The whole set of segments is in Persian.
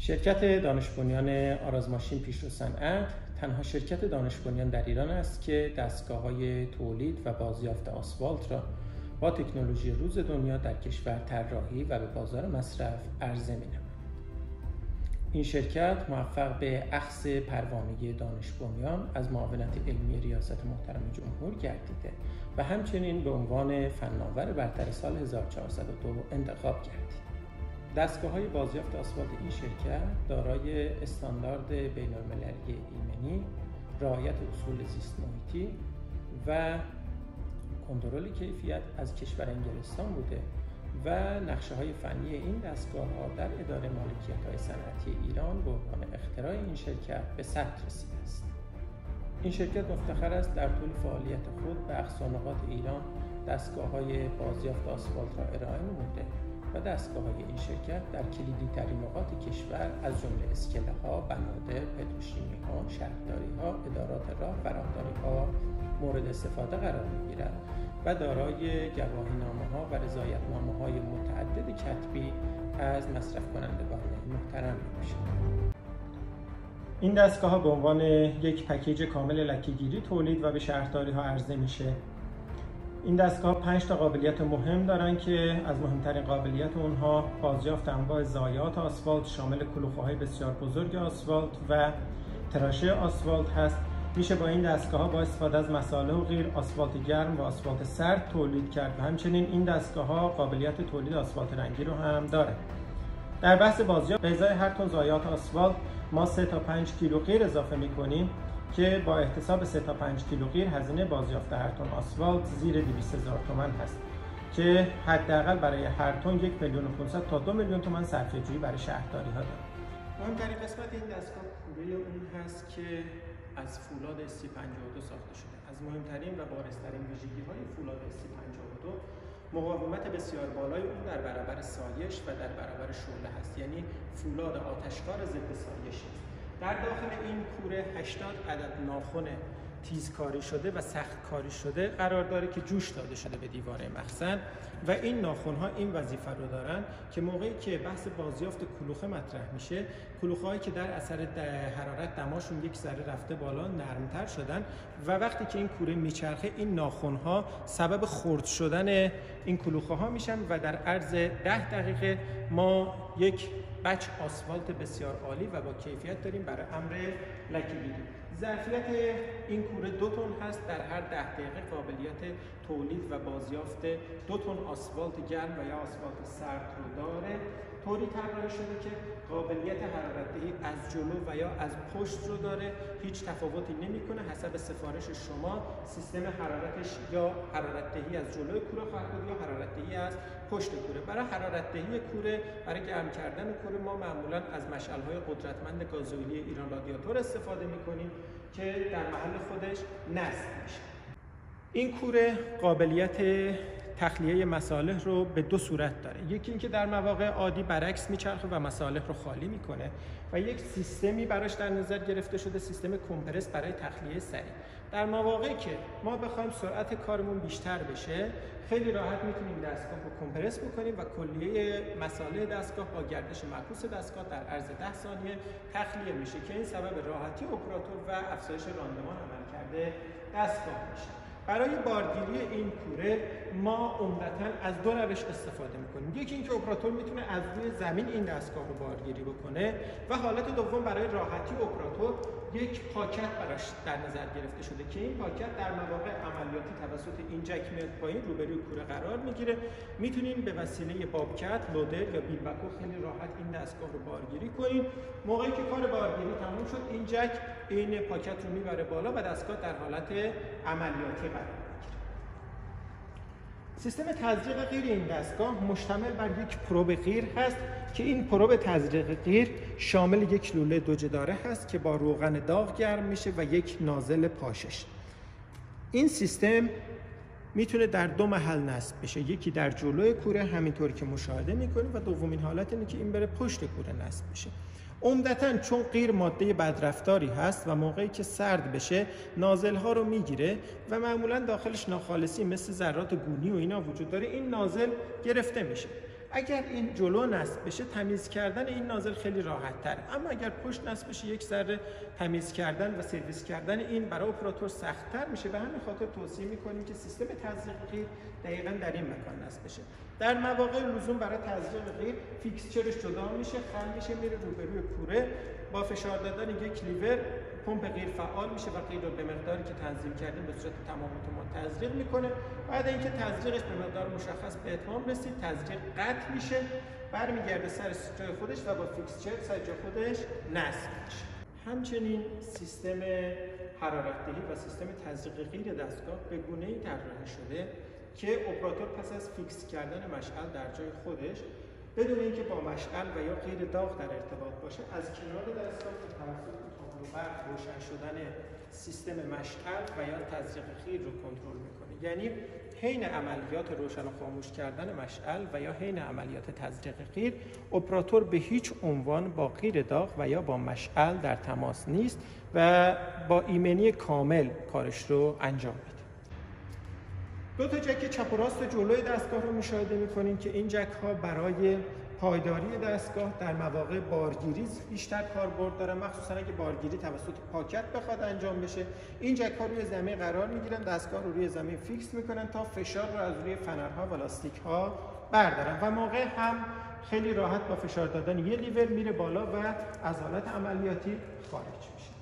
شرکت دانش بنیان آراز ماشین پیشرو صنعت تنها شرکت دانش بنیان در ایران است که دستگاه‌های تولید و بازیافت آسفالت را با تکنولوژی روز دنیا در کشور طراحی و به بازار مصرف عرضه می‌نماید. این شرکت موفق به اخذ پروانه دانش بنیان از معاونت علمی ریاست محترم جمهور گردیده و همچنین به عنوان فناور برتر سال 1402 انتخاب گردید. دستگاه‌های بازیافت آسفالت این شرکت دارای استاندارد بین‌المللی ایمنی، رعایت اصول زیست محیطی و کنترل کیفیت از کشور انگلستان بوده و نقشه‌های فنی این دستگاه‌ها در اداره مالکیت‌های صنعتی ایران به عنوان اختراع این شرکت به ثبت رسیده است. این شرکت مفتخر است در طول فعالیت خود به اقصا نقاط ایران دستگاه‌های بازیافت آسفالت را ارائه نموده و دستگاه‌های این شرکت در کلیدی‌ترین نقاط کشور از جمله اسکله‌ها، بنادر، پتروشیمی‌ها، شهرداری‌ها، ادارات راه و راهداری‌ها مورد استفاده قرار می‌گیرد و دارای گواهینامه‌ها و رضایتنامه‌های متعدد کتبی از مصرف کنندگان محترم می‌باشد. این دستگاه‌ها به عنوان یک پکیج کامل لکه‌گیری تولید و به شهرداری‌ها عرضه میشه. این دستگاه 5 تا قابلیت مهم دارن که از مهمترین قابلیت اونها بازیافت انواع ضایعات آسفالت شامل کلوخه‌های بسیار بزرگ آسفالت و تراشه آسفالت هست. میشه با این دستگاه‌ها با استفاده از مصالح و غیر آسفالت گرم و آسفالت سرد تولید کرد و همچنین این دستگاه‌ها قابلیت تولید آسفالت رنگی رو هم داره. در بحث بازیافت به ازای هر تن ضایعات آسفالت ما 3 تا 5 کیلو غیر اضافه می‌کنیم که با احتساب 3 تا 5 کیلو غیر هزینه بازیافت هر تن آسفالت زیر 200,000 تومان هست که حداقل برای هر تن 1,500,000 تا 2,000,000 تومان صرفه‌جویی برای شهرداری‌ها داره. مهمترین قسمت این دستگاه کوره اون هست که از فولاد SC52 ساخته شده. از مهمترین و بارزترین ویژگی‌های فولاد SC52 مقاومت بسیار بالای اون در برابر سایش و در برابر شعله هست، یعنی فولاد آتشکار ضد سایش است. در داخل این کوره 80 عدد ناخن تیزکاری شده و سخت کاری شده قرار داره که جوش داده شده به دیوار مخزن و این ناخن‌ها این وظیفه رو دارن که موقعی که بحث بازیافت کلوخه مطرح میشه، کلوخه‌هایی که در اثر حرارت دماشون یک ذره رفته بالا نرمتر شدن و وقتی که این کوره میچرخه این ناخن‌ها سبب خرد شدن این کلوخه‌ها میشن و در عرض 10 دقیقه ما یک بچ آسفالت بسیار عالی و با کیفیت داریم برای امر لکه‌گیری. ظرفیت این کوره 2 تن هست، در هر 10 دقیقه قابلیت تولید و بازیافت 2 تن آسفالت گرم و یا آسفالت سرد رو داره. طوری طراحی شده که قابلیت حرارت‌دهی از جلو و یا از پشت رو داره، هیچ تفاوتی نمی‌کنه. حسب سفارش شما سیستم حرارتش یا حرارت‌دهی از جلوی کوره خواهد بود یا حرارت‌دهی از پشت کوره. برای حرارت‌دهی کوره، برای گرم کردن کوره ما معمولاً از مشعل‌های قدرتمند گازوئیلی ایران رادیاتور استفاده می‌کنیم که در محل خودش نصب میشه. این کوره قابلیت تخلیه مصالح رو به 2 صورت داره. یکی اینکه در مواقع عادی برعکس میچرخه و مصالح رو خالی میکنه و یک سیستمی براش در نظر گرفته شده، سیستم کمپرس برای تخلیه سریع. در مواقعی که ما بخوایم سرعت کارمون بیشتر بشه، خیلی راحت میتونیم دستگاه رو کمپرس بکنیم و کلیه مصالح دستگاه با گردش معکوس دستگاه در عرض 10 ثانیه تخلیه میشه که این سبب راحتی اپراتور و افزایش راندمان عملکرد دستگاه میشه. برای بارگیری این کوره ما عمدتاً از 2 روش استفاده میکنیم. یکی اینکه اپراتور میتونه از روی زمین این دستگاه رو بارگیری بکنه و حالت دوم برای راحتی اپراتور یک پاکت براش در نظر گرفته شده که این پاکت در مواقع عملیاتی توسط این جک میاد پایین روبروی کوره قرار میگیره. میتونیم به وسیله بابکت، لودر یا بیلبکو خیلی راحت این دستگاه رو بارگیری کنیم. موقعی که کار بارگیری تموم شد، این جک این پاکت رو میبره بالا و دستگاه در حالت عملیاتی قرار میگیره. سیستم تزریق غیر این دستگاه مشتمل بر یک پروب غیر هست که این پروب تزریق غیر شامل یک لوله 2 جداره هست که با روغن داغ گرم میشه و یک نازل پاشش. این سیستم میتونه در 2 محل نصب بشه، یکی در جلوی کوره همینطور که مشاهده میکنیم و دومین حالت اینه که این بره پشت کوره نصب بشه. عمدتاً چون غیر ماده بدرفتاری هست و موقعی که سرد بشه نازل ها رو میگیره و معمولاً داخلش ناخالصی مثل ذرات گونی و اینا وجود داره، این نازل گرفته میشه. اگر این جلو نصب بشه تمیز کردن این نازل خیلی راحت تره، اما اگر پشت نصب بشه یک ذره تمیز کردن و سرویس کردن این برای اپراتور سخت‌تر میشه. به همین خاطر توصیه میکنیم که سیستم تزریق غیر دقیقاً در این مکان نصب بشه. در مواقع لزوم برای تزریق غیر فیکسچرش جدا میشه، خم میشه، میره روبروی کوره، با فشار دادن یک لیور پمپ غیر فعال میشه و غیر رو به مقداری که تنظیم کردیم به صورت تمام اتومات تزریق میکنه. بعد اینکه تزریقش به مقدار مشخص به اتمام رسید، تزریق قطع میشه، برمیگرده سر جای خودش و با فیکسچر سر جای خودش نصب میشه. همچنین سیستم حرارت‌دهی و سیستم تزریق غیر دستگاه به گونه‌ای طراحی شده که اپراتور پس از فیکس کردن مشعل در جای خودش بدون اینکه با مشعل و یا غیر داغ در ارتباط باشه، از کنار دستگاه به توسط تابلو برق روشن شدن سیستم مشعل و یا تزریق غیر رو کنترل میکنه. یعنی حین عملیات روشن و خاموش کردن مشعل و یا حین عملیات تزریق غیر، اپراتور به هیچ عنوان با غیر داغ و یا با مشعل در تماس نیست و با ایمنی کامل کارش رو انجام میده. دو تا جک چپ و راست جلوی دستگاه رو مشاهده می‌کنیم که این جک ها برای پایداری دستگاه در مواقع بارگیری بیشتر کاربرد داره، مخصوصا اگه بارگیری توسط پاکت بخواد انجام بشه. این جک ها روی زمین قرار میگیرن، دستگاه رو روی زمین فیکس میکنن تا فشار رو از روی فنرها و لاستیک ها بردارن و موقع هم خیلی راحت با فشار دادن یه لیور میره بالا و از حالت عملیاتی خارج میشه.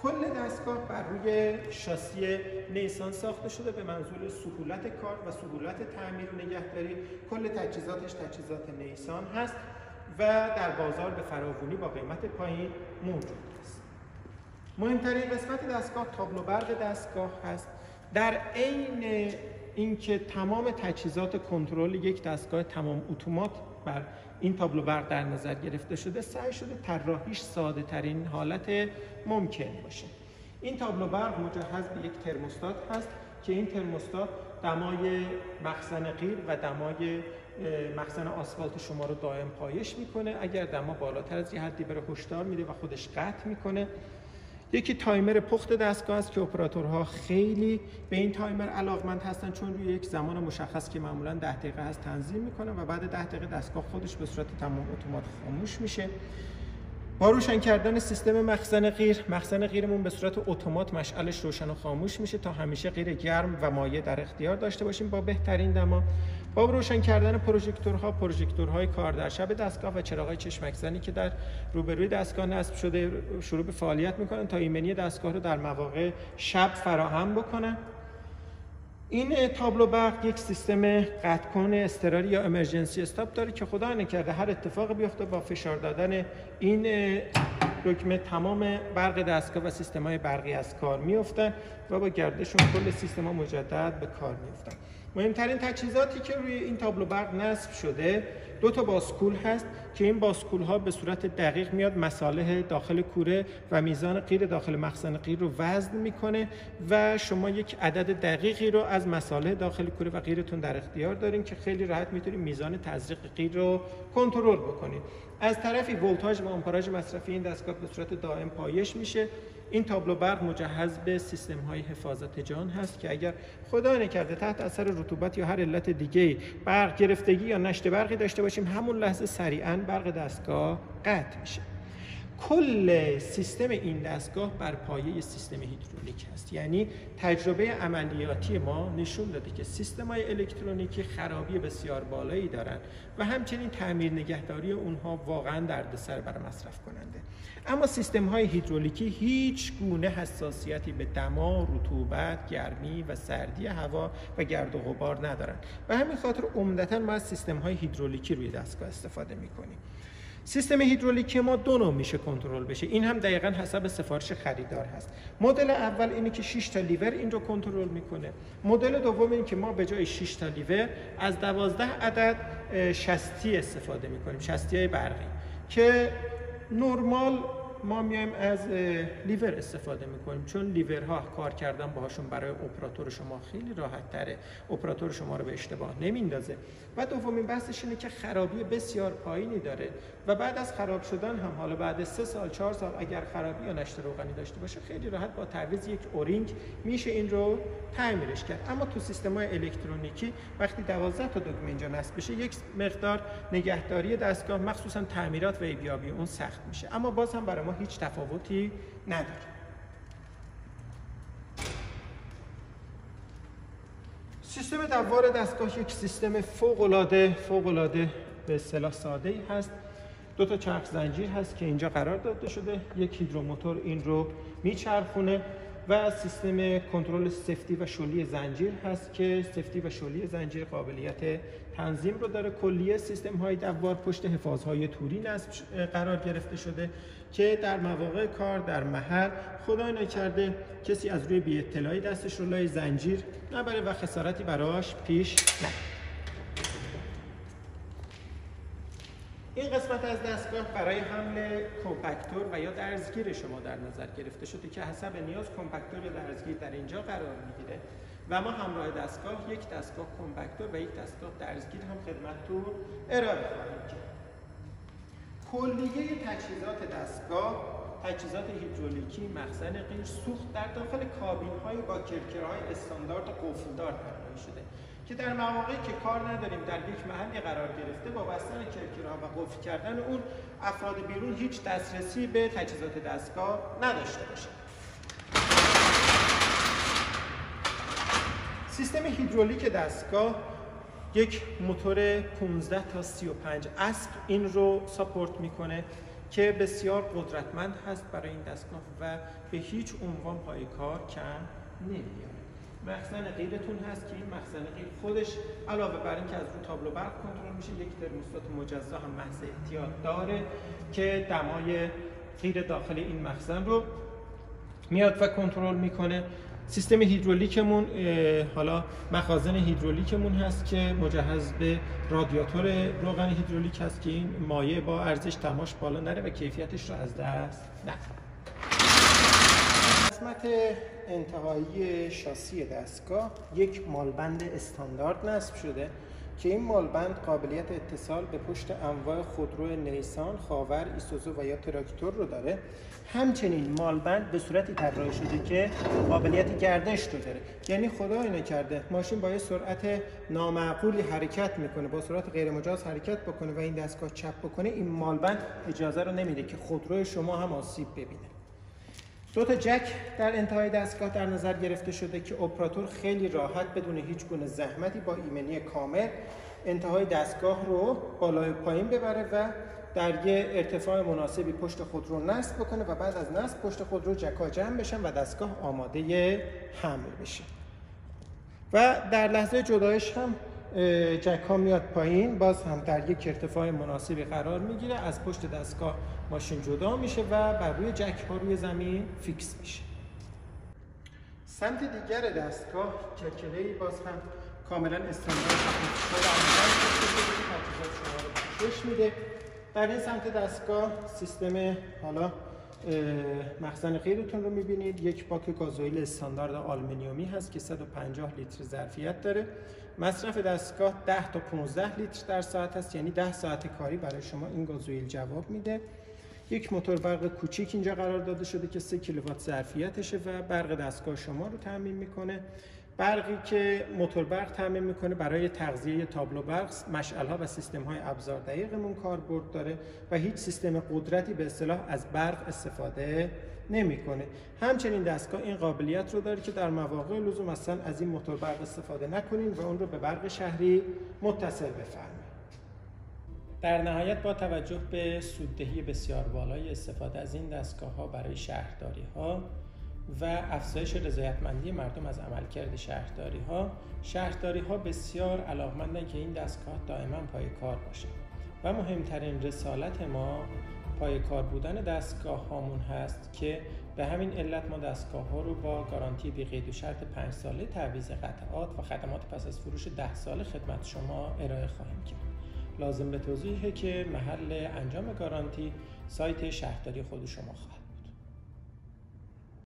کل دستگاه بر روی شاسی نیسان ساخته شده به منظور سهولت کار و سهولت تعمیر و نگهداری. کل تجهیزاتش تجهیزات نیسان هست و در بازار به فراوانی با قیمت پایین موجود است. مهمترین قسمت دستگاه تابلو برق دستگاه هست. در عین اینکه تمام تجهیزات کنترل یک دستگاه تمام اتومات بر این تابلو برق در نظر گرفته شده، سعی شده طراحیش ساده ترین حالت ممکن باشه. این تابلو برق مجهز به یک ترموستات هست که این ترموستات دمای مخزن قیر و دمای مخزن آسفالت شما رو دائم پایش میکنه. اگر دما بالاتر از یه حدی بره هشدار میده و خودش قطع میکنه. یکی تایمر پخت دستگاه است که اپراتورها خیلی به این تایمر علاقمند هستن، چون روی یک زمان مشخص که معمولا 10 دقیقه هست تنظیم میکنه و بعد 10 دقیقه دستگاه خودش به صورت تمام اتومات خاموش میشه. با روشن کردن سیستم مخزن قیرمون به صورت اتومات مشعلش روشن و خاموش میشه تا همیشه قیر گرم و مایع در اختیار داشته باشیم با بهترین دما. با روشن کردن پروژکتورهای کار در شب دستگاه و چراغ‌های چشمک زنی که در روبروی دستگاه نصب شده شروع به فعالیت میکنن تا ایمنی دستگاه رو در مواقع شب فراهم بکنن. این تابلو برق یک سیستم قطع کن اضطراری یا امرجنسی استاپ داره که خدا نکرده هر اتفاق بیفته با فشار دادن این دکمه تمام برق دستگاه و سیستم‌های برقی از کار میافتن و با گردشون کل سیستم‌ها مجدد به کار میافتن. مهمترین تجهیزاتی که روی این تابلو برق نصب شده 2 تا باسکول هست که این باسکول ها به صورت دقیق میاد مصالح داخل کوره و میزان قیر داخل مخزن قیر رو وزن میکنه و شما یک عدد دقیقی رو از مصالح داخل کوره و قیرتون در اختیار دارین که خیلی راحت میتونید میزان تزریق قیر رو کنترل بکنید. از طرفی ولتاژ و آمپراژ مصرفی این دستگاه به صورت دائم پایش میشه. این تابلو برق مجهز به سیستم‌های حفاظت جان هست که اگر خدا نکرده تحت اثر رطوبت یا هر علت دیگه برق گرفتگی یا نشت برقی داشته باشیم، همون لحظه سریعاً برق دستگاه قطع میشه. کل سیستم این دستگاه بر پایه سیستم هیدرولیک است. یعنی تجربه عملیاتی ما نشون داده که سیستم‌های الکترونیکی خرابی بسیار بالایی دارند و همچنین تعمیر نگهداری اونها واقعاً دردسر برای مصرف کننده. اما سیستم‌های هیدرولیکی هیچ گونه حساسیتی به دما، رطوبت، گرمی و سردی هوا و گرد و غبار ندارند. به همین خاطر عمدتاً ما از سیستم‌های هیدرولیکی روی دستگاه استفاده می‌کنیم. سیستم هیدرولیکی ما 2 نوع میشه کنترل بشه. این هم دقیقاً حسب سفارش خریدار هست. مدل اول اینه که 6 تا لیور این رو کنترل میکنه. مدل دوم اینه که ما به جای 6 تا لیور از 12 عدد شستی استفاده میکنیم، شستی‌های برقی که نرمال ما میایم از لیور استفاده میکنیم، چون لیورها کار کردن باهاشون برای اپراتور شما خیلی راحت تره، اپراتور شما رو به اشتباه نمیندازه. و دومین بحثش اینه که خرابی بسیار پایینی داره و بعد از خراب شدن هم، حالا بعد 3 سال 4 سال اگر خرابی یا نشت روغنی داشته باشه، خیلی راحت با تعویض یک اورینگ میشه این رو تعمیرش کرد. اما تو سیستم‌های الکترونیکی وقتی 12 تا دکمه اینجا نصب بشه، یک مقدار نگهداری دستگاه مخصوصا تعمیرات و ایبیابی اون سخت میشه، اما باز هم برای ما هیچ تفاوتی نداره. سیستم دوار دستگاه یک سیستم فوق‌العاده به اصطلاح ساده‌ای هست. 2 تا چرخ زنجیر هست که اینجا قرار داده شده، یک هیدروموتور این رو میچرخونه و سیستم کنترل سفتی و شلی زنجیر هست که سفتی و شلی زنجیر قابلیت تنظیم رو داره. کلیه سیستم های دوار پشت حفاظهای توری نصب قرار گرفته شده که در مواقع کار در محل خدا نکرده کسی از روی بی اطلاعی دستش رو لای زنجیر نبره و خسارتی براش پیش نیاد. این قسمت از دستگاه برای حمل کمپکتور و یا درزگیر شما در نظر گرفته شده که حسب نیاز کمپکتور یا درزگیر در اینجا قرار میگیره و ما همراه دستگاه یک دستگاه کمپکتور و یک دستگاه درزگیر هم خدمتتون ارائه خواهیم کرد. کلیه تجهیزات دستگاه، تجهیزات هیدرولیکی، مخزن قیر، سوخت در داخل کابین‌های با کرکرهای استاندارد قفلدار طراحی شده که در مواقعی که کار نداریم در یک محلی قرار گرفته، با بستن کرکرها و قفل کردن اون، افراد بیرون هیچ دسترسی به تجهیزات دستگاه نداشته باشه. سیستم هیدرولیک دستگاه یک موتور 15 تا 35 اسب این رو ساپورت میکنه که بسیار قدرتمند هست برای این دستگاه و به هیچ عنوان پای کار کم نمیاره. مخزن قیرتون هست که این مخزن قیر خودش علاوه بر این که از رو تابلو برق کنترل میشه، یک ترموستات مجزا هم محض احتیاط داره که دمای قیر داخل این مخزن رو میاد و کنترل میکنه. سیستم هیدرولیکمون حالا مخازن هیدرولیکمون هست که مجهز به رادیاتور روغن هیدرولیک هست که این مایع با ارزش تماش بالا نره و کیفیتش رو از دست نده. قسمت انتهایی شاسی دستگاه یک مالبند استاندارد نصب شده که این مالبند قابلیت اتصال به پشت انواع خودرو نیسان، خاور، ایسوزو و یا تراکتور رو داره. همچنین مالبند به صورتی طراحی شده که قابلیت گردش رو داره، یعنی خدای نکرده ماشین با سرعت نامعقولی حرکت میکنه، با سرعت غیر مجاز حرکت بکنه و این دستگاه چپ بکنه، این مالبند اجازه رو نمیده که خودروی شما هم آسیب ببینه. 2 تا جک در انتهای دستگاه در نظر گرفته شده که اپراتور خیلی راحت بدون هیچ گونه زحمتی با ایمنی کامل انتهای دستگاه رو بالا و پایین ببره و در یه ارتفاع مناسبی پشت خودرو نصب بکنه و بعد از نصب پشت خودرو جک‌ها جمع بشن و دستگاه آماده حمل بشه. و در لحظه جدایش هم جک‌ها میاد پایین، باز هم در یک ارتفاع مناسبی قرار میگیره، از پشت دستگاه ماشین جدا میشه و بر روی جک‌ها روی زمین فیکس میشه. سمت دیگر دستگاه کرکره‌ای باز هم کاملا استاندارد پوشش میده. در این سمت دستگاه سیستم حالا مخزن قیرتون رو میبینید، یک باک گازوئیل استاندارد آلومینیومی هست که 150 لیتر ظرفیت داره. مصرف دستگاه 10 تا 15 لیتر در ساعت هست، یعنی 10 ساعت کاری برای شما این گازوئیل جواب میده. یک موتور برق کوچیک اینجا قرار داده شده که 3 کیلووات ظرفیتشه و برق دستگاه شما رو تامین میکنه. برقی که موتور برق تامین میکنه برای تغذیه تابلو برق، مشعل‌ها و سیستم‌های ابزار دقیقمون کاربرد داره و هیچ سیستم قدرتی به اصطلاح از برق استفاده نمیکنه. همچنین دستگاه این قابلیت رو داره که در مواقع لزوم اصلا از این موتور برق استفاده نکنین و اون رو به برق شهری متصل بفرمایید. در نهایت با توجه به سوددهی بسیار بالای استفاده از این دستگاه‌ها برای شهرداری‌ها و افزایش رضایتمندی مردم از عملکرد شهرداری‌ها بسیار علاقمندند که این دستگاه دائما پای کار باشه و مهمترین رسالت ما پای کار بودن دستگاه هامون هست که به همین علت ما دستگاه ها رو با گارانتی بی قید و شرط 5 ساله، تعویض قطعات و خدمات پس از فروش 10 ساله خدمت شما ارائه خواهیم کرد. لازم به توضیحه که محل انجام گارانتی سایت شهرداری خود شما خواهد.